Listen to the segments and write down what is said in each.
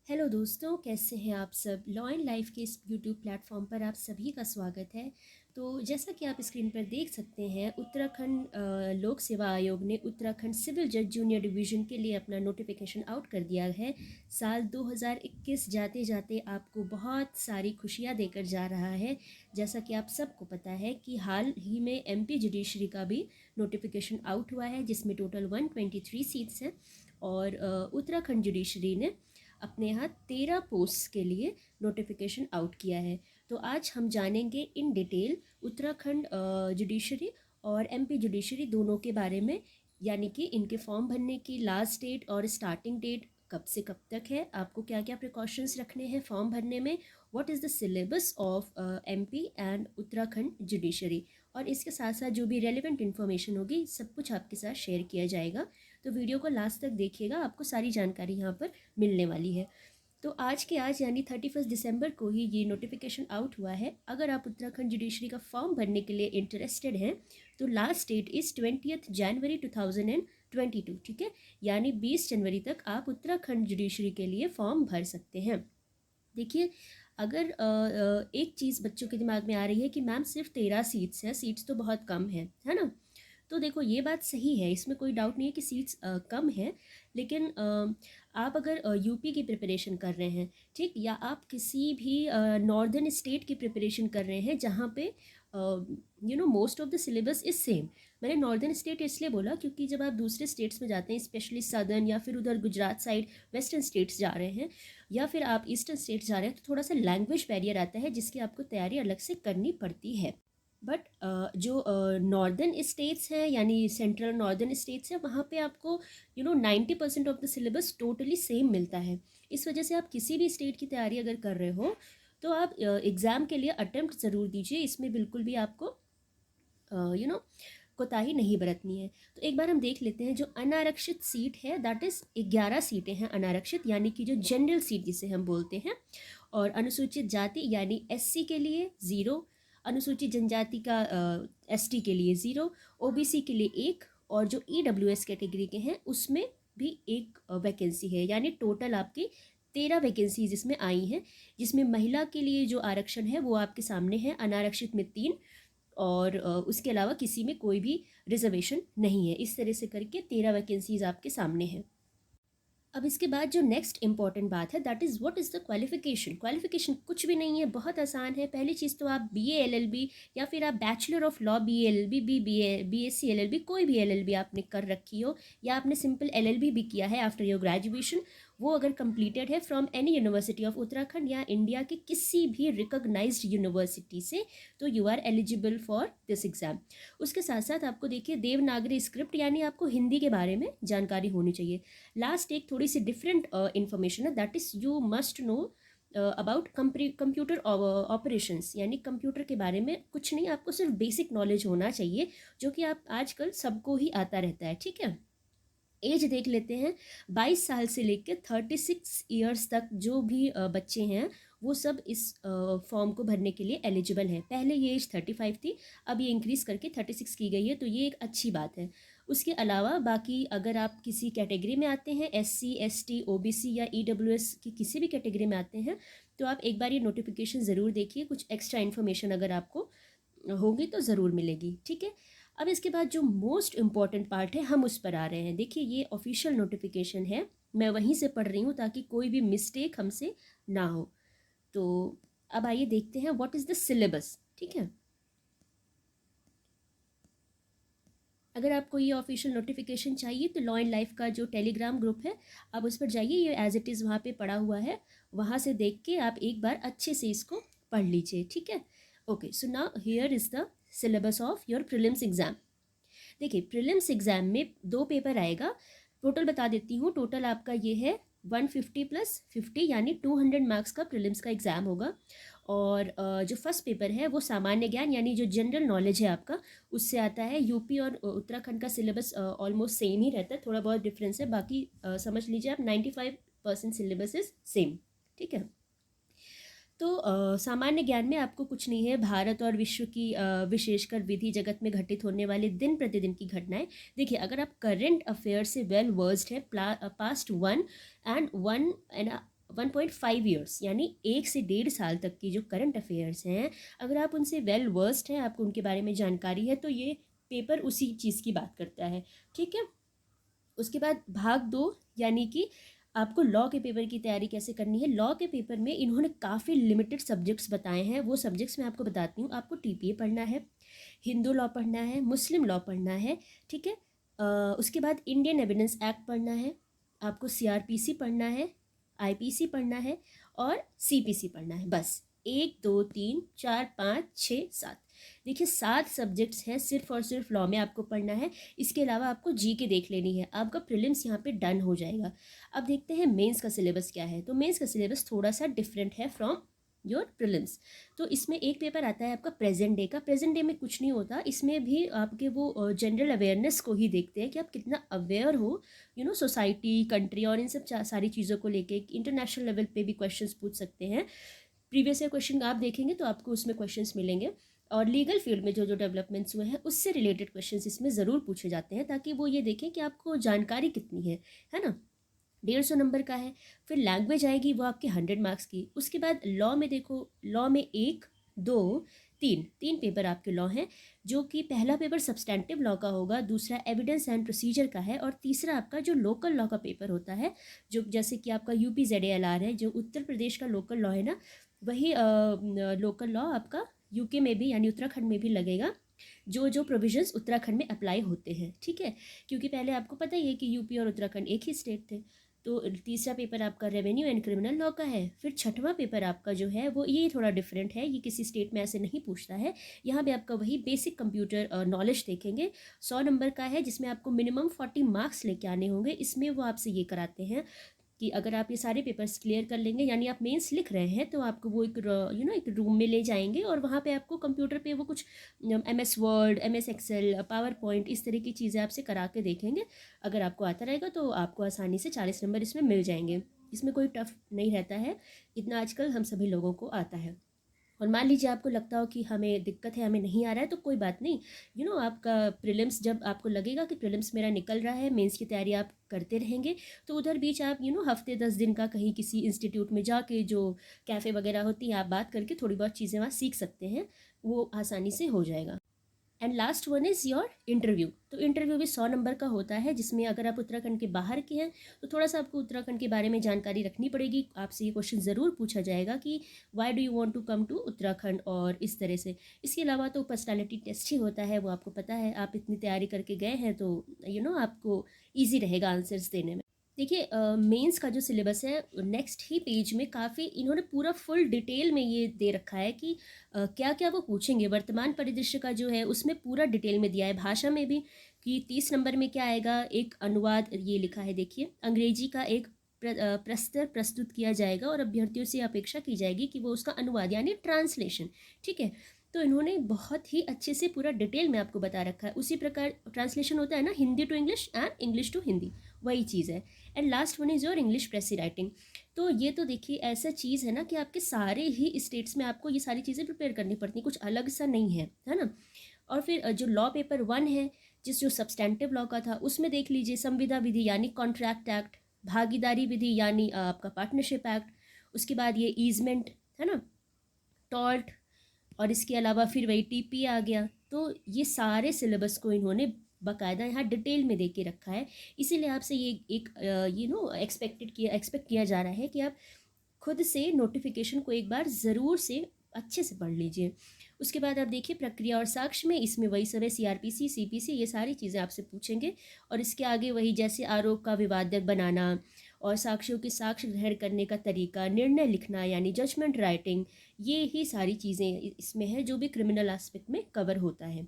Hello दोस्तों, कैसे हैं आप सब। लॉ एंड लाइफ के इस यूट्यूब प्लेटफॉर्म पर आप सभी का स्वागत है। तो जैसा कि आप स्क्रीन पर देख सकते हैं, उत्तराखंड लोक सेवा आयोग ने उत्तराखंड सिविल जज जूनियर डिवीज़न के लिए अपना नोटिफिकेशन आउट कर दिया है। साल 2021 जाते जाते आपको बहुत सारी खुशियां देकर जा रहा है। जैसा कि आप सबको पता है कि हाल ही में एमपी जुडिशरी का भी नोटिफिकेशन आउट हुआ है, जिसमें टोटल 123 सीट्स हैं। और उत्तराखंड जुडिशरी ने अपने यहाँ 13 पोस्ट के लिए नोटिफिकेशन आउट किया है। तो आज हम जानेंगे इन डिटेल उत्तराखंड जुडिशरी और एमपी जुडिशरी दोनों के बारे में, यानी कि इनके फॉर्म भरने की लास्ट डेट और स्टार्टिंग डेट कब से कब तक है, आपको क्या क्या प्रिकॉशंस रखने हैं फॉर्म भरने में, what is the syllabus of MP and Uttarakhand judiciary, और इसके साथ साथ जो भी रेलिवेंट इन्फॉर्मेशन होगी सब कुछ आपके साथ शेयर किया जाएगा। तो वीडियो को लास्ट तक देखिएगा, आपको सारी जानकारी यहाँ पर मिलने वाली है। तो आज के आज यानी 31 दिसंबर को ही ये नोटिफिकेशन आउट हुआ है। अगर आप उत्तराखंड जुडिशरी का फॉर्म भरने के लिए इंटरेस्टेड हैं तो लास्ट डेट इज़ 20 जनवरी 2022, ठीक है। यानी 20 जनवरी तक आप उत्तराखंड जुडिशरी के लिए फॉर्म भर सकते हैं। देखिए, अगर एक चीज़ बच्चों के दिमाग में आ रही है कि मैम सिर्फ 13 सीट्स हैं, सीट्स तो बहुत कम है ना। तो देखो, ये बात सही है, इसमें कोई डाउट नहीं है कि सीट्स कम है। लेकिन आप अगर यूपी की प्रिपरेशन कर रहे हैं, ठीक, या आप किसी भी नॉर्दर्न स्टेट की प्रिपरेशन कर रहे हैं जहाँ पे most of the syllabus is same. मैंने नॉर्दर्न स्टेट इसलिए बोला क्योंकि जब आप दूसरे स्टेट्स में जाते हैं, स्पेशली सदर्न या फिर उधर गुजरात साइड वेस्टर्न स्टेट्स जा रहे हैं, या फिर आप ईस्टर्न स्टेट्स जा रहे हैं, तो थोड़ा सा लैंग्वेज बैरियर आता है जिसकी आपको तैयारी अलग से करनी पड़ती है। बट जो नॉर्दर्न स्टेट्स हैं यानी सेंट्रल नॉर्दर्न स्टेट्स हैं, वहाँ पे आपको 90% of the syllabus totally same मिलता है। इस वजह से आप किसी भी स्टेट की तैयारी अगर कर रहे हो तो आप एग्ज़ाम के लिए अटेम्प्ट ज़रूर दीजिए। इसमें बिल्कुल भी आपको कोताही नहीं बरतनी है। तो एक बार हम देख लेते हैं जो अनारक्षित सीट है, दैट इज़ 11 सीटें हैं अनारक्षित, यानी कि जो जनरल सीट जिसे हम बोलते हैं। और अनुसूचित जाति यानी एससी के लिए 0, अनुसूचित जनजाति का एसटी के लिए 0, ओबीसी के लिए 1, और जो ईडब्ल्यूएस कैटेगरी के हैं उसमें भी 1 वैकेंसी है। यानी टोटल आपकी 13 वैकेंसीज इसमें आई हैं, जिसमें महिला के लिए जो आरक्षण है वो आपके सामने है, अनारक्षित में 3, और उसके अलावा किसी में कोई भी रिजर्वेशन नहीं है। इस तरह से करके 13 वैकेंसीज आपके सामने हैं। अब इसके बाद जो नेक्स्ट इंपॉर्टेंट बात है, that is what is the qualification. Qualification कुछ भी नहीं है, बहुत आसान है। पहली चीज़ तो आप बीए एलएलबी या फिर आप bachelor of law BA LLB BSc LLB, कोई भी एलएलबी आपने कर रखी हो, या आपने सिंपल एलएलबी भी किया है आफ्टर योर ग्रेजुएशन, वो अगर कंप्लीटेड है from any university of Uttarakhand या इंडिया की किसी भी रिकॉग्नाइज्ड यूनिवर्सिटी से, तो you are eligible for this exam. उसके साथ साथ आपको देखिए देवनागरी स्क्रिप्ट यानी आपको हिंदी के बारे में जानकारी होनी चाहिए। लास्ट एक थोड़ी सी डिफरेंट इंफॉर्मेशन है, that is you must know about computer operations, यानी कंप्यूटर के बारे में कुछ नहीं, आपको सिर्फ बेसिक नॉलेज होना चाहिए, जो कि आप आजकल सबको ही आता रहता है, ठीक है। एज देख लेते हैं, 22 साल से लेकर 36 ईयर्स तक जो भी बच्चे हैं वो सब इस फॉर्म को भरने के लिए एलिजिबल हैं। पहले ये एज 35 थी, अब ये इंक्रीज़ करके 36 की गई है, तो ये एक अच्छी बात है। उसके अलावा बाकी अगर आप किसी कैटेगरी में आते हैं, एससी एसटी ओबीसी या ईडब्ल्यूएस की किसी भी कैटेगरी में आते हैं, तो आप एक बार ये नोटिफिकेशन ज़रूर देखिए, कुछ एक्स्ट्रा इन्फॉर्मेशन अगर आपको होगी तो ज़रूर मिलेगी, ठीक है। अब इसके बाद जो मोस्ट इम्पॉर्टेंट पार्ट है हम उस पर आ रहे हैं। देखिए, ये ऑफिशियल नोटिफिकेशन है, मैं वहीं से पढ़ रही हूँ ताकि कोई भी मिस्टेक हमसे ना हो। तो अब आइए देखते हैं व्हाट इज़ द सिलेबस, ठीक है। अगर आपको ये ऑफिशियल नोटिफिकेशन चाहिए तो लॉ एंड लाइफ का जो टेलीग्राम ग्रुप है, आप उस पर जाइए, ये एज इट इज़ वहाँ पे पड़ा हुआ है, वहाँ से देख के आप एक बार अच्छे से इसको पढ़ लीजिए, ठीक है। Okay, so now here is the syllabus of your prelims exam. देखिए, प्रीलिम्स एग्ज़ाम में 2 पेपर आएगा, टोटल बता देती हूँ। टोटल आपका ये है 150 + 50 यानी 200 मार्क्स का प्रीलिम्स का एग्ज़ाम होगा। और जो फर्स्ट पेपर है वो सामान्य ज्ञान यानी जो जनरल नॉलेज है आपका, उससे आता है। यूपी और उत्तराखंड का सिलेबस ऑलमोस्ट सेम ही रहता है, थोड़ा बहुत डिफरेंस है, बाकी समझ लीजिए आप 95% सिलेबस इज सेम, ठीक है। तो सामान्य ज्ञान में आपको कुछ नहीं है, भारत और विश्व की विशेषकर विधि जगत में घटित होने वाले दिन प्रतिदिन की घटनाएं। देखिए, अगर आप करंट अफेयर से वेल वर्स्ड है, पास्ट 1 एंड 1.5 ईयर्स यानी 1 से 1.5 साल तक की जो करंट अफेयर्स हैं, अगर आप उनसे वेल वर्स्ड हैं, आपको उनके बारे में जानकारी है, तो ये पेपर उसी चीज़ की बात करता है। ठीक है। उसके बाद भाग 2 यानी कि आपको लॉ के पेपर की तैयारी कैसे करनी है। लॉ के पेपर में इन्होंने काफ़ी लिमिटेड सब्जेक्ट्स बताए हैं। वो सब्जेक्ट्स मैं आपको बताती हूँ। आपको टीपीए पढ़ना है, हिंदू लॉ पढ़ना है, मुस्लिम लॉ पढ़ना है। ठीक है। उसके बाद इंडियन एविडेंस एक्ट पढ़ना है, आपको सीआरपीसी पढ़ना है, आईपीसी पढ़ना है और सीपीसी पढ़ना है। बस 1 2 3 4 5 6 7, देखिए 7 सब्जेक्ट्स हैं सिर्फ और सिर्फ लॉ में आपको पढ़ना है। इसके अलावा आपको जी के देख लेनी है। आपका प्रीलिम्स यहाँ पे डन हो जाएगा। अब देखते हैं मेंस का सिलेबस क्या है। तो मेंस का सिलेबस थोड़ा सा डिफरेंट है फ्रॉम योर प्रीलिम्स। तो इसमें एक पेपर आता है आपका प्रेजेंट डे का। प्रेजेंट डे में कुछ नहीं होता, इसमें भी आपके वो जनरल अवेयरनेस को ही देखते हैं कि आप कितना अवेयर हो सोसाइटी, कंट्री और इन सब सारी चीज़ों को लेके। इंटरनेशनल लेवल पे भी क्वेश्चंस पूछ सकते हैं। प्रीवियस ईयर क्वेश्चन आप देखेंगे तो आपको उसमें क्वेश्चंस मिलेंगे। और लीगल फील्ड में जो जो डेवलपमेंट्स हुए हैं उससे रिलेटेड क्वेश्चंस इसमें ज़रूर पूछे जाते हैं, ताकि वो ये देखें कि आपको जानकारी कितनी है ना। 150 नंबर का है। फिर लैंग्वेज आएगी, वो आपके 100 मार्क्स की। उसके बाद लॉ में देखो, लॉ में 1 2 3 पेपर आपके लॉ हैं, जो कि पहला पेपर सब्सटेंटिव लॉ का होगा, दूसरा एविडेंस एंड प्रोसीजर का है, और तीसरा आपका जो लोकल लॉ का पेपर होता है, जो जैसे कि आपका UPZALR है, जो उत्तर प्रदेश का लोकल लॉ है ना, वही लोकल लॉ आपका यूके में भी यानी उत्तराखंड में भी लगेगा, जो जो प्रोविजंस उत्तराखंड में अप्लाई होते हैं। ठीक है। क्योंकि पहले आपको पता ही है कि यूपी और उत्तराखंड एक ही स्टेट थे। तो तीसरा पेपर आपका रेवेन्यू एंड क्रिमिनल लॉ का है। फिर छठवां पेपर आपका जो है वो ये थोड़ा डिफरेंट है, ये किसी स्टेट में ऐसे नहीं पूछता है। यहाँ पे आपका वही बेसिक कंप्यूटर नॉलेज देखेंगे। 100 नंबर का है, जिसमें आपको मिनिमम 40 मार्क्स लेके आने होंगे। इसमें वो आपसे ये कराते हैं कि अगर आप ये सारे पेपर्स क्लियर कर लेंगे, यानी आप मेंस लिख रहे हैं, तो आपको वो एक एक रूम में ले जाएंगे और वहाँ पे आपको कंप्यूटर पे वो कुछ MS Word, MS Excel, PowerPoint, इस तरह की चीज़ें आपसे करा के देखेंगे। अगर आपको आता रहेगा तो आपको आसानी से 40 नंबर इसमें मिल जाएंगे। इसमें कोई टफ नहीं रहता है, इतना आजकल हम सभी लोगों को आता है। और मान लीजिए आपको लगता हो कि हमें दिक्कत है, हमें नहीं आ रहा है, तो कोई बात नहीं। आपका प्रीलिम्स, जब आपको लगेगा कि प्रीलिम्स मेरा निकल रहा है, मेंस की तैयारी आप करते रहेंगे, तो उधर बीच आप हफ्ते 10 दिन का कहीं किसी इंस्टीट्यूट में जाके, जो कैफ़े वगैरह होती है, आप बात करके थोड़ी बहुत चीज़ें वहाँ सीख सकते हैं। वो आसानी से हो जाएगा। And last one is your interview. तो इंटरव्यू भी 100 नंबर का होता है, जिसमें अगर आप उत्तराखंड के बाहर के हैं तो थोड़ा सा आपको उत्तराखंड के बारे में जानकारी रखनी पड़ेगी। आपसे ये क्वेश्चन ज़रूर पूछा जाएगा कि why do you want to come to Uttarakhand, और इस तरह से। इसके अलावा तो पर्सनालिटी टेस्ट ही होता है, वो आपको पता है, आप इतनी तैयारी करके गए हैं तो आपको ईजी रहेगा आंसर्स देने में। देखिए मेंस का जो सिलेबस है, नेक्स्ट ही पेज में काफ़ी इन्होंने पूरा फुल डिटेल में ये दे रखा है कि क्या क्या वो पूछेंगे। वर्तमान परिदृश्य का जो है उसमें पूरा डिटेल में दिया है, भाषा में भी, कि 30 नंबर में क्या आएगा। एक अनुवाद ये लिखा है, देखिए, अंग्रेजी का एक प्रस्तर प्रस्तुत किया जाएगा और अभ्यर्थियों से अपेक्षा की जाएगी कि वो उसका अनुवाद यानी ट्रांसलेशन। ठीक है। तो इन्होंने बहुत ही अच्छे से पूरा डिटेल में आपको बता रखा है। उसी प्रकार ट्रांसलेशन होता है ना, Hindi to English and English to Hindi, वही चीज़ है। And last one is your English precis writing. तो ये तो देखिए ऐसा चीज़ है ना कि आपके सारे ही स्टेट्स में आपको ये सारी चीज़ें प्रिपेयर करनी पड़ती हैं, कुछ अलग सा नहीं है ना। और फिर जो लॉ पेपर 1 है, जो सब्सटेंटिव लॉ का था, उसमें देख लीजिए संविदा विधि यानी कॉन्ट्रैक्ट एक्ट, भागीदारी विधि यानी आपका पार्टनरशिप एक्ट, उसके बाद ये ईजमेंट है ना, टॉल्ट, और इसके अलावा फिर वही TP आ गया। तो ये सारे सिलेबस को इन्होंने बाकायदा यहाँ डिटेल में दे के रखा है। इसीलिए आपसे ये एक एक्सपेक्ट किया जा रहा है कि आप खुद से नोटिफिकेशन को एक बार ज़रूर से अच्छे से पढ़ लीजिए। उसके बाद आप देखिए प्रक्रिया और साक्ष्य में, इसमें वही सब है, CRPC, CPC, ये सारी चीज़ें आपसे पूछेंगे। और इसके आगे वही जैसे आरोप का विवादक बनाना, और साक्ष्यों के साक्ष्य ग्रहण करने का तरीका, निर्णय लिखना यानी जजमेंट राइटिंग, ये ही सारी चीज़ें इसमें है जो भी क्रिमिनल एस्पेक्ट में कवर होता है।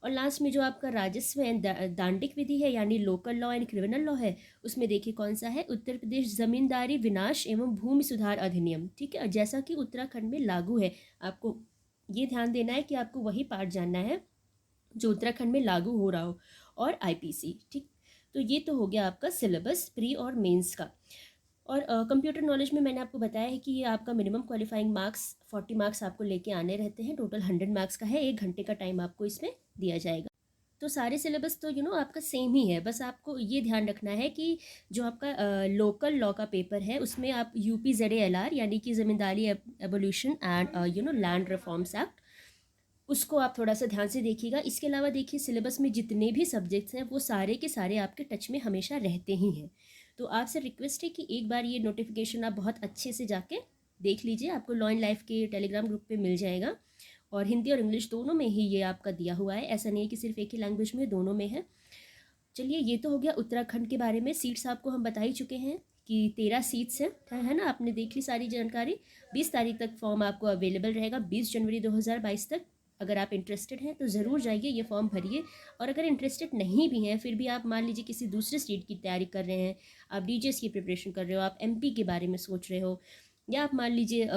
और लास्ट में जो आपका राजस्व एंड दांडिक विधि है यानी local law and criminal law है, उसमें देखिए कौन सा है, उत्तर प्रदेश जमींदारी विनाश एवं भूमि सुधार अधिनियम। ठीक है। जैसा कि उत्तराखंड में लागू है, आपको ये ध्यान देना है कि आपको वही पार्ट जानना है जो उत्तराखंड में लागू हो रहा हो, और IPC। ठीक। तो ये तो हो गया आपका सिलेबस प्री और मेंस का। और कंप्यूटर नॉलेज में मैंने आपको बताया है कि ये आपका मिनिमम क्वालिफाइंग मार्क्स 40 मार्क्स आपको लेके आने रहते हैं। टोटल 100 मार्क्स का है, 1 घंटे का टाइम आपको इसमें दिया जाएगा। तो सारे सिलेबस तो आपका सेम ही है, बस आपको ये ध्यान रखना है कि जो आपका लोकल लॉ का पेपर है उसमें आप UPZALR यानी कि Zamindari abolition and land reforms act, उसको आप थोड़ा सा ध्यान से देखिएगा। इसके अलावा देखिए सिलेबस में जितने भी सब्जेक्ट्स हैं वो सारे के सारे आपके टच में हमेशा रहते ही हैं। तो आपसे रिक्वेस्ट है कि एक बार ये नोटिफिकेशन आप बहुत अच्छे से जाके देख लीजिए, आपको लॉ इन लाइफ के टेलीग्राम ग्रुप पे मिल जाएगा, और हिंदी और इंग्लिश दोनों में ही ये आपका दिया हुआ है, ऐसा नहीं है कि सिर्फ एक ही लैंग्वेज में, दोनों में है। चलिए, ये तो हो गया उत्तराखंड के बारे में। सीट्स आपको हम बता ही चुके हैं कि 13 सीट्स हैं, है ना, आपने देख ली सारी जानकारी। 20 तारीख तक फॉर्म आपको अवेलेबल रहेगा, 20 जनवरी 2022 तक। अगर आप इंटरेस्टेड हैं तो ज़रूर जाइए, ये फॉर्म भरिए। और अगर इंटरेस्टेड नहीं भी हैं, फिर भी आप मान लीजिए किसी दूसरे स्टेट की तैयारी कर रहे हैं, आप DGS की प्रिपरेशन कर रहे हो, आप MP के बारे में सोच रहे हो, या आप मान लीजिए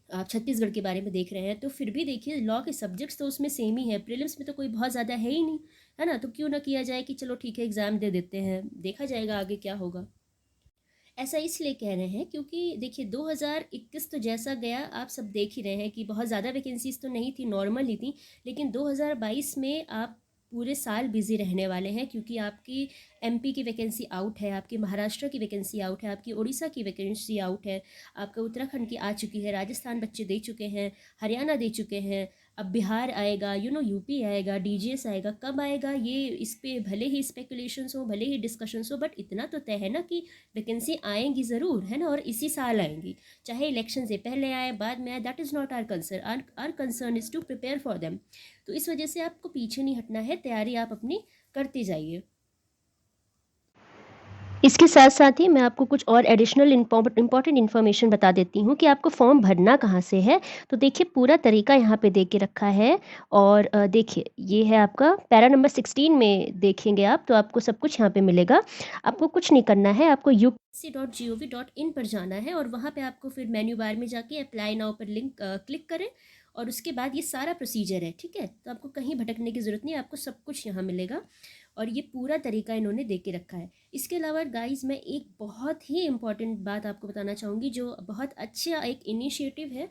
आप छत्तीसगढ़ के बारे में देख रहे हैं, तो फिर भी देखिए लॉ के सब्जेक्ट्स तो उसमें सेम ही है, प्रीलिम्स में तो कोई बहुत ज़्यादा है ही नहीं, है ना। तो क्यों ना किया जाए कि चलो ठीक है एग्ज़ाम दे देते हैं, देखा जाएगा आगे क्या होगा। ऐसा इसलिए कह रहे हैं क्योंकि देखिए 2021 तो जैसा गया आप सब देख ही रहे हैं कि बहुत ज़्यादा वैकेंसीज तो नहीं थी, नॉर्मल ही थी। लेकिन 2022 में आप पूरे साल बिजी रहने वाले हैं, क्योंकि आपकी MP की वैकेंसी आउट है, आपकी महाराष्ट्र की वैकेंसी आउट है, आपकी उड़ीसा की वैकेंसी आउट है, आपका उत्तराखंड की आ चुकी है, राजस्थान बच्चे दे चुके हैं, हरियाणा दे चुके हैं, अब बिहार आएगा, UP आएगा, DGS आएगा। कब आएगा ये, इस पे भले ही स्पेकुलेशंस हो, भले ही डिस्कशंस हो, बट इतना तो तय है ना कि वैकेंसी आएंगी ज़रूर, है ना, और इसी साल आएंगी, चाहे इलेक्शन से पहले आए बाद में आए, that is not our concern, our concern is to prepare for them. तो इस वजह से आपको पीछे नहीं हटना है, तैयारी आप अपनी करते जाइए। इसके साथ साथ ही मैं आपको कुछ और एडिशनल इम्पॉर्टेंट इन्फॉर्मेशन बता देती हूँ कि आपको फॉर्म भरना कहाँ से है। तो देखिए पूरा तरीका यहाँ पे दे के रखा है, और देखिए ये है आपका पैरा नंबर 16 में देखेंगे आप तो आपको सब कुछ यहाँ पे मिलेगा। आपको कुछ नहीं करना है, आपको upsc.gov.in पर जाना है, और वहाँ पे आपको फिर मेन्यू बार में जाके अप्लाई नाउ पर लिंक क्लिक करें, और उसके बाद ये सारा प्रोसीजर है, ठीक है। तो आपको कहीं भटकने की ज़रूरत नहीं है, आपको सब कुछ यहाँ मिलेगा, और ये पूरा तरीका इन्होंने दे के रखा है। इसके अलावा गाइस मैं एक बहुत ही इम्पॉर्टेंट बात आपको बताना चाहूँगी, जो बहुत अच्छा एक इनिशिएटिव है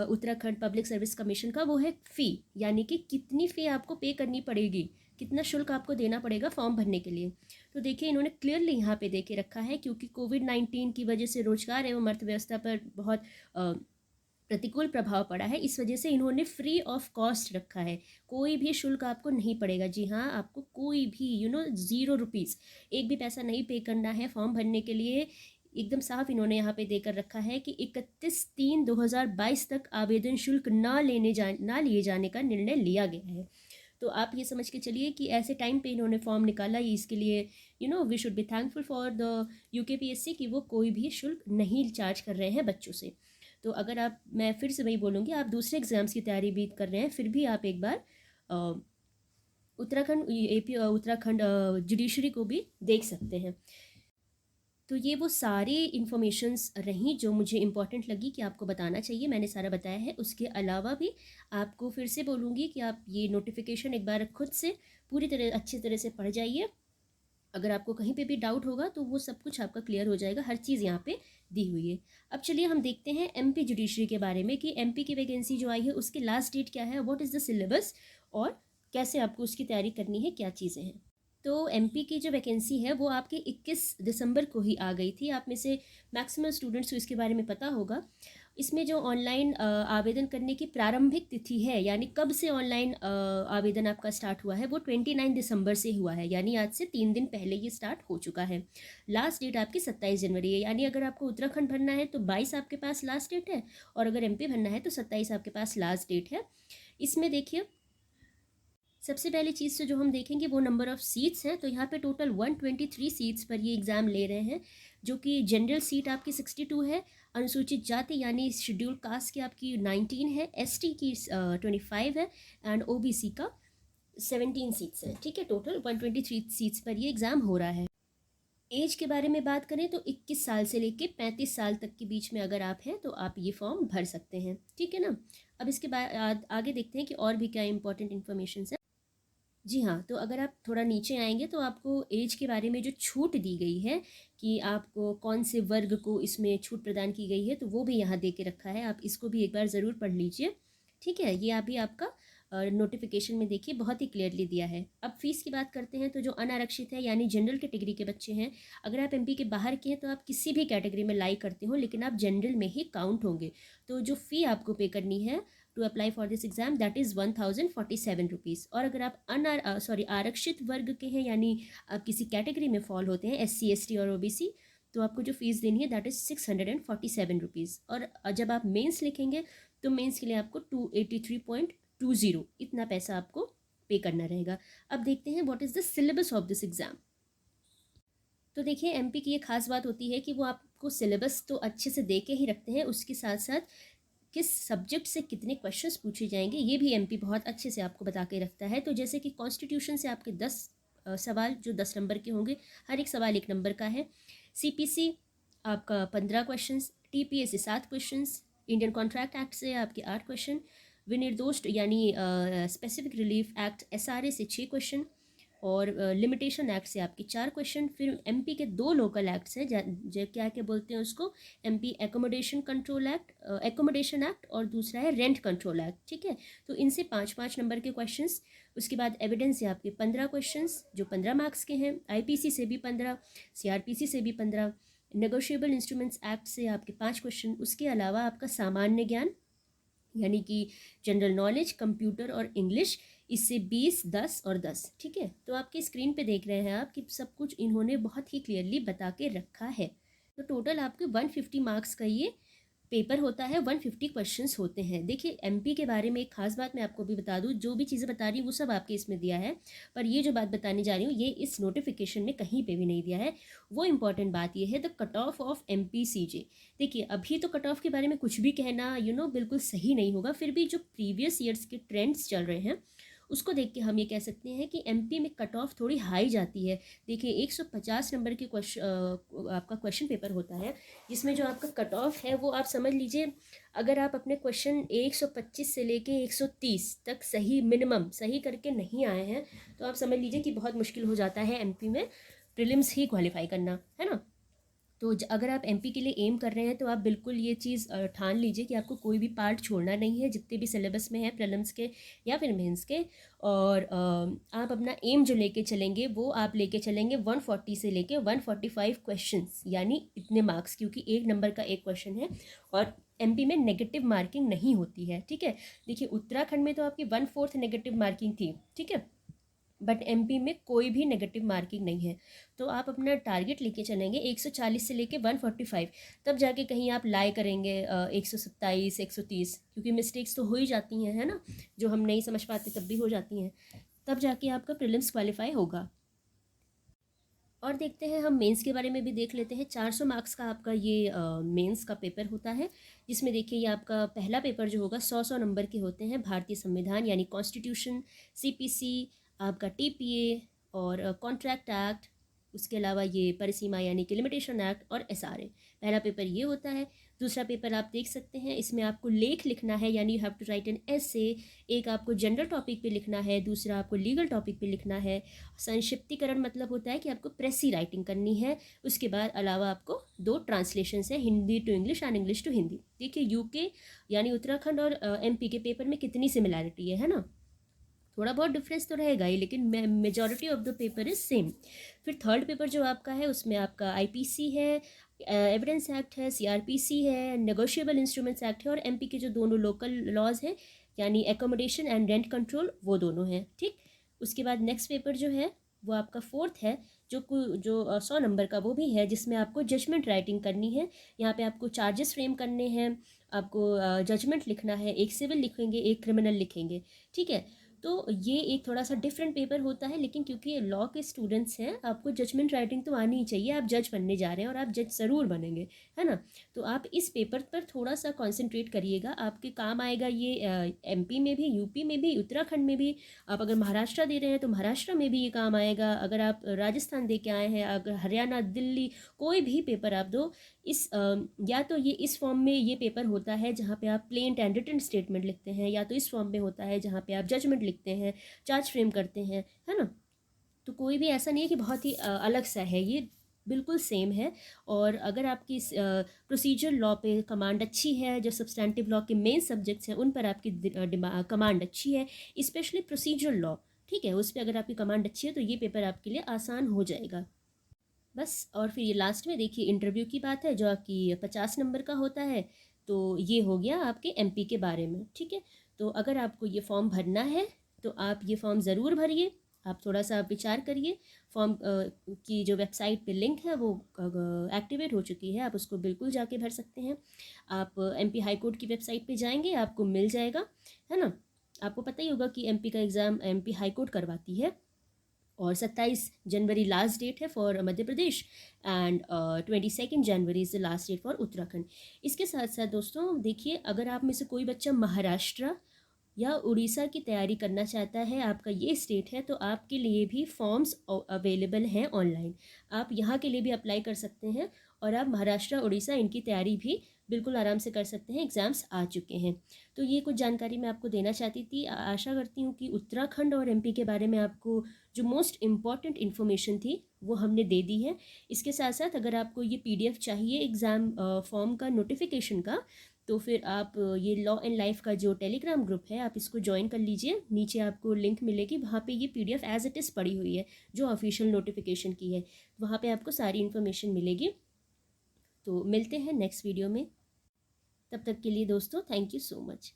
उत्तराखंड पब्लिक सर्विस कमीशन का, वो है फ़ी, यानी कि कितनी फ़ी आपको पे करनी पड़ेगी, कितना शुल्क आपको देना पड़ेगा फॉर्म भरने के लिए। तो देखिए इन्होंने क्लियरली यहाँ पे दे के रखा है, क्योंकि कोविड-19 की वजह से रोजगार एवं अर्थव्यवस्था पर बहुत प्रतिकूल प्रभाव पड़ा है, इस वजह से इन्होंने फ्री ऑफ कॉस्ट रखा है, कोई भी शुल्क आपको नहीं पड़ेगा। जी हाँ, आपको कोई भी ₹0, एक भी पैसा नहीं पे करना है फॉर्म भरने के लिए। एकदम साफ इन्होंने यहाँ पे देकर रखा है कि 31/3/2022 तक आवेदन शुल्क ना लिए जाने का निर्णय लिया गया है। तो आप ये समझ के चलिए कि ऐसे टाइम पे इन्होंने फॉर्म निकाला, ये इसके लिए we should be thankful for the UKPSC कि वो कोई भी शुल्क नहीं चार्ज कर रहे हैं बच्चों से। तो अगर आप, मैं फिर से वही बोलूँगी, आप दूसरे एग्ज़ाम्स की तैयारी भी कर रहे हैं, फिर भी आप एक बार उत्तराखंड जुडिशरी को भी देख सकते हैं। तो ये वो सारी इन्फॉर्मेशंस रहीं जो मुझे इम्पॉर्टेंट लगी कि आपको बताना चाहिए, मैंने सारा बताया है। उसके अलावा भी आपको फिर से बोलूँगी कि आप ये नोटिफिकेशन एक बार खुद से पूरी तरह अच्छी तरह से पढ़ जाइए। अगर आपको कहीं पे भी डाउट होगा तो वो सब कुछ आपका क्लियर हो जाएगा, हर चीज़ यहाँ पे दी हुई है। अब चलिए हम देखते हैं MP जुडिशरी के बारे में कि MP की वैकेंसी जो आई है उसकी लास्ट डेट क्या है, व्हाट इज़ द सिलेबस, और कैसे आपको उसकी तैयारी करनी है, क्या चीज़ें हैं। तो MP की जो वैकेंसी है वो आपके 21 दिसंबर को ही आ गई थी। आप में से मैक्सिमम स्टूडेंट्स को इसके बारे में पता होगा। इसमें जो ऑनलाइन आवेदन करने की प्रारंभिक तिथि है, यानी कब से ऑनलाइन आवेदन आपका स्टार्ट हुआ है, वो 29 दिसंबर से हुआ है, यानी आज से 3 दिन पहले ये स्टार्ट हो चुका है। लास्ट डेट आपकी 27 जनवरी है, यानी अगर आपको उत्तराखंड भरना है तो 22 आपके पास लास्ट डेट है, और अगर MP भरना है तो 27 आपके पास लास्ट डेट है। इसमें देखिए सबसे पहली चीज़ तो जो हम देखेंगे वो नंबर ऑफ़ सीट्स हैं। तो यहाँ पे टोटल 123 सीट्स पर ये एग्ज़ाम ले रहे हैं, जो कि जनरल सीट आपकी 62 है, अनुसूचित जाति यानी शेड्यूल कास्ट की आपकी 19 है, ST की 25 है, एंड OBC का 17 सीट्स है, ठीक है। टोटल 123 सीट्स पर ये एग्ज़ाम हो रहा है। एज के बारे में बात करें तो 21 साल से लेके 35 साल तक के बीच में अगर आप हैं तो आप ये फॉर्म भर सकते हैं, ठीक है ना। अब इसके बाद आगे देखते हैं कि और भी क्या इंपॉर्टेंट इन्फॉर्मेशन है। जी हाँ, तो अगर आप थोड़ा नीचे आएंगे तो आपको एज के बारे में जो छूट दी गई है कि आपको कौन से वर्ग को इसमें छूट प्रदान की गई है, तो वो भी यहाँ दे के रखा है, आप इसको भी एक बार ज़रूर पढ़ लीजिए, ठीक है। ये अभी आपका नोटिफिकेशन में देखिए बहुत ही क्लियरली दिया है। अब फीस की बात करते हैं तो जो अनारक्षित है यानी जनरल कैटेगरी के बच्चे हैं, अगर आप एमपी के बाहर के हैं तो आप किसी भी कैटेगरी में लाई करते हो लेकिन आप जनरल में ही काउंट होंगे। तो जो फ़ी आपको पे करनी है to apply for this exam that is 1047 rupees. और अगर आप आरक्षित वर्ग के हैं यानी आप किसी कैटेगरी में फॉल होते हैं SC ST और OBC, तो आपको जो फीस देनी है दैट इज़ 647 रुपीज़। और जब आप मेंस लिखेंगे तो मेंस के लिए आपको 283.20 इतना पैसा आपको पे करना रहेगा। अब देखते हैं what is the syllabus of this exam. तो देखिए एमपी की ये खास बात होती है कि वो आपको सिलेबस तो अच्छे से दे के ही रखते हैं, उसके साथ साथ किस सब्जेक्ट से कितने क्वेश्चंस पूछे जाएंगे ये भी एमपी बहुत अच्छे से आपको बता के रखता है। तो जैसे कि कॉन्स्टिट्यूशन से आपके 10 सवाल जो 10 नंबर के होंगे, हर एक सवाल 1 नंबर का है। सीपीसी आपका 15 क्वेश्चंस, टीपीए से 7 क्वेश्चंस, इंडियन कॉन्ट्रैक्ट एक्ट से आपके 8 क्वेश्चन, विनिर्दोष यानी स्पेसिफिक रिलीफ एक्ट SRA से 6 क्वेश्चन, और लिमिटेशन एक्ट से आपके 4 क्वेश्चन। फिर एमपी के 2 लोकल एक्ट्स हैं, क्या क्या बोलते हैं उसको, MP accommodation control act, accommodation act, और दूसरा है रेंट कंट्रोल एक्ट। ठीक है, तो इनसे 5-5 नंबर के क्वेश्चंस। उसके बाद एविडेंस से आपके 15 क्वेश्चंस जो 15 मार्क्स के हैं, आईपीसी से भी 15, सीआरपीसी से भी 15, नेगोशिएबल इंस्ट्रूमेंट्स एक्ट से आपके 5 क्वेश्चन। उसके अलावा आपका सामान्य ज्ञान यानी कि जनरल नॉलेज, कंप्यूटर और इंग्लिश, इससे 20, 10 और 10। ठीक है, तो आपकी स्क्रीन पे देख रहे हैं आप कि सब कुछ इन्होंने बहुत ही क्लियरली बता के रखा है। तो टोटल आपके 150 मार्क्स का ये पेपर होता है, 150 क्वेश्चंस होते हैं। देखिए एमपी के बारे में एक खास बात मैं आपको भी बता दूं, जो भी चीज़ें बता रही हूँ वो सब आपके इसमें दिया है, पर ये जो बात बताने जा रही हूँ ये इस नोटिफिकेशन में कहीं पे भी नहीं दिया है। वो इंपॉर्टेंट बात ये है the cut off of MPCJ। देखिए अभी तो कट ऑफ के बारे में कुछ भी कहना बिल्कुल सही नहीं होगा, फिर भी जो प्रीवियस ईयर्स के ट्रेंड्स चल रहे हैं उसको देख के हम ये कह सकते हैं कि एमपी में कट ऑफ थोड़ी हाई जाती है। देखिए 150 नंबर के आपका क्वेश्चन पेपर होता है, जिसमें जो आपका कट ऑफ है वो आप समझ लीजिए, अगर आप अपने क्वेश्चन 125 से लेके 130 तक सही मिनिमम सही करके नहीं आए हैं तो आप समझ लीजिए कि बहुत मुश्किल हो जाता है एमपी में प्रीलिम्स ही क्वालिफाई करना, है ना। तो अगर आप एमपी के लिए एम कर रहे हैं तो आप बिल्कुल ये चीज़ ठान लीजिए कि आपको कोई भी पार्ट छोड़ना नहीं है, जितने भी सिलेबस में है प्रीलिम्स के या फिर मेंस के। और आप अपना एम जो लेके चलेंगे वो आप लेके चलेंगे 140 से लेके 145 क्वेश्चंस, यानी इतने मार्क्स, क्योंकि 1 नंबर का एक क्वेश्चन है और एमपी में नेगेटिव मार्किंग नहीं होती है। ठीक है, देखिए उत्तराखंड में तो आपकी 1/4 नेगेटिव मार्किंग थी, ठीक है, बट एमपी में कोई भी नेगेटिव मार्किंग नहीं है। तो आप अपना टारगेट लेके चलेंगे 140 से लेके 145, तब जाके कहीं आप लाई करेंगे 127, 130, क्योंकि मिस्टेक्स तो हो ही जाती हैं, है ना, जो हम नहीं समझ पाते तब भी हो जाती हैं, तब जाके आपका प्रीलिम्स क्वालिफाई होगा। और देखते हैं हम मेंस के बारे में भी देख लेते हैं। 400 मार्क्स का आपका ये मेंस का पेपर होता है, जिसमें देखिए ये आपका पहला पेपर जो होगा 100 नंबर के होते हैं, भारतीय संविधान यानी कॉन्स्टिट्यूशन, सीपीसी, आपका टीपीए और कॉन्ट्रैक्ट एक्ट, उसके अलावा ये परिसीमा यानी कि लिमिटेशन एक्ट और SRA। पहला पेपर ये होता है। दूसरा पेपर आप देख सकते हैं, इसमें आपको लेख लिखना है यानी you have to write an essay. एक आपको जनरल टॉपिक पे लिखना है, दूसरा आपको लीगल टॉपिक पे लिखना है। संक्षिप्तीकरण मतलब होता है कि आपको प्रेसी राइटिंग करनी है। उसके बाद अलावा आपको 2 ट्रांसलेशन है, Hindi to English and English to Hindi. देखिए यूके यानी उत्तराखंड और एमपी के पेपर में कितनी सिमिलैरिटी है ना, थोड़ा बहुत डिफरेंस तो रहेगा ही, लेकिन majority of the paper is same. फिर थर्ड पेपर जो आपका है उसमें आपका आईपीसी है, एविडेंस एक्ट है, सीआरपीसी है, नेगोशिएबल इंस्ट्रूमेंट्स एक्ट है, और एमपी के जो दोनों लोकल लॉज हैं यानी एकोमोडेशन एंड रेंट कंट्रोल, वो दोनों हैं। ठीक, उसके बाद नेक्स्ट पेपर जो है वो आपका फोर्थ है, जो 100 नंबर का वो भी है, जिसमें आपको जजमेंट राइटिंग करनी है। यहाँ पे आपको चार्जेस फ्रेम करने हैं, आपको जजमेंट लिखना है, एक सिविल लिखेंगे एक क्रिमिनल लिखेंगे। ठीक है, तो ये एक थोड़ा सा डिफरेंट पेपर होता है, लेकिन क्योंकि ये लॉ के स्टूडेंट्स हैं आपको जजमेंट राइटिंग तो आनी ही चाहिए, आप जज बनने जा रहे हैं और आप जज ज़रूर बनेंगे, है ना। तो आप इस पेपर पर थोड़ा सा कॉन्सेंट्रेट करिएगा, आपके काम आएगा ये एमपी में भी, यूपी में भी, उत्तराखंड में भी। आप अगर महाराष्ट्र दे रहे हैं तो महाराष्ट्र में भी ये काम आएगा, अगर आप राजस्थान दे के आए हैं, अगर हरियाणा, दिल्ली, कोई भी पेपर आप दो, या तो ये इस फॉर्म में ये पेपर होता है जहाँ पे आप प्लेन एंड रिटन स्टेटमेंट लिखते हैं, या तो इस फॉर्म में होता है जहाँ पे आप जजमेंट लिखते हैं, चार्ज फ्रेम करते हैं, है ना। तो कोई भी ऐसा नहीं है कि बहुत ही अलग सा है, ये बिल्कुल सेम है। और अगर आपकी प्रोसीजर लॉ पे कमांड अच्छी है, जो सब्सटेंटिव लॉ के मेन सब्जेक्ट्स हैं उन पर आपकी कमांड अच्छी है, स्पेशली प्रोसीजर लॉ, ठीक है, उस पर अगर आपकी कमांड अच्छी है तो ये पेपर आपके लिए आसान हो जाएगा। बस, और फिर ये लास्ट में देखिए इंटरव्यू की बात है, जो आपकी 50 नंबर का होता है। तो ये हो गया आपके एमपी के बारे में, ठीक है। तो अगर आपको ये फॉर्म भरना है तो आप ये फॉर्म ज़रूर भरिए। आप थोड़ा सा विचार करिए। फॉर्म की जो वेबसाइट पे लिंक है वो एक्टिवेट हो चुकी है, आप उसको बिल्कुल जाके भर सकते हैं। आप एमपी हाई कोर्ट की वेबसाइट पे जाएंगे, आपको मिल जाएगा, है ना। आपको पता ही होगा कि एमपी का एग्ज़ाम एमपी हाई कोर्ट करवाती है, और 27 जनवरी लास्ट डेट है for Madhya Pradesh, and 22 January is the last date for Uttarakhand. इसके साथ साथ दोस्तों देखिए, अगर आप में से कोई बच्चा महाराष्ट्र या उड़ीसा की तैयारी करना चाहता है, आपका ये स्टेट है, तो आपके लिए भी फॉर्म्स अवेलेबल हैं ऑनलाइन। आप यहाँ के लिए भी अप्लाई कर सकते हैं, और आप महाराष्ट्र उड़ीसा इनकी तैयारी भी बिल्कुल आराम से कर सकते हैं। एग्ज़ाम्स आ चुके हैं। तो ये कुछ जानकारी मैं आपको देना चाहती थी। आशा करती हूँ कि उत्तराखंड और एमपी के बारे में आपको जो मोस्ट इम्पॉर्टेंट इन्फॉर्मेशन थी वो हमने दे दी है। इसके साथ साथ अगर आपको ये पीडीएफ चाहिए एग्ज़ाम फॉर्म का नोटिफिकेशन का, तो फिर आप ये लॉ एंड लाइफ का जो टेलीग्राम ग्रुप है आप इसको ज्वाइन कर लीजिए। नीचे आपको लिंक मिलेगी, वहाँ पे ये पीडीएफ एज इट इज़ पड़ी हुई है जो ऑफिशियल नोटिफिकेशन की है। वहाँ पे आपको सारी इन्फॉर्मेशन मिलेगी। तो मिलते हैं नेक्स्ट वीडियो में। तब तक के लिए दोस्तों, थैंक यू सो मच।